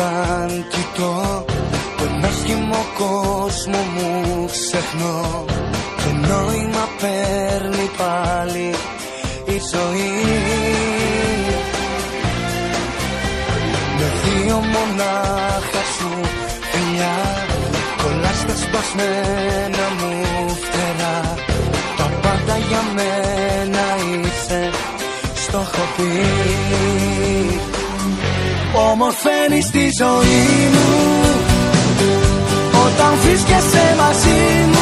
όταν κοιτώ τον άσχημο κόσμο μου ξεχνώ και νόημα παίρνει πάλι η ζωή. Με δύο μονάχα σου φιλιά κολλάς στα σπασμένα μου φτερά. Τα πάντα για μένα είσαι, στο έχω πει. Ομορφαίνεις τη ζωή μου όταν βρίσκεσαι μαζί μου.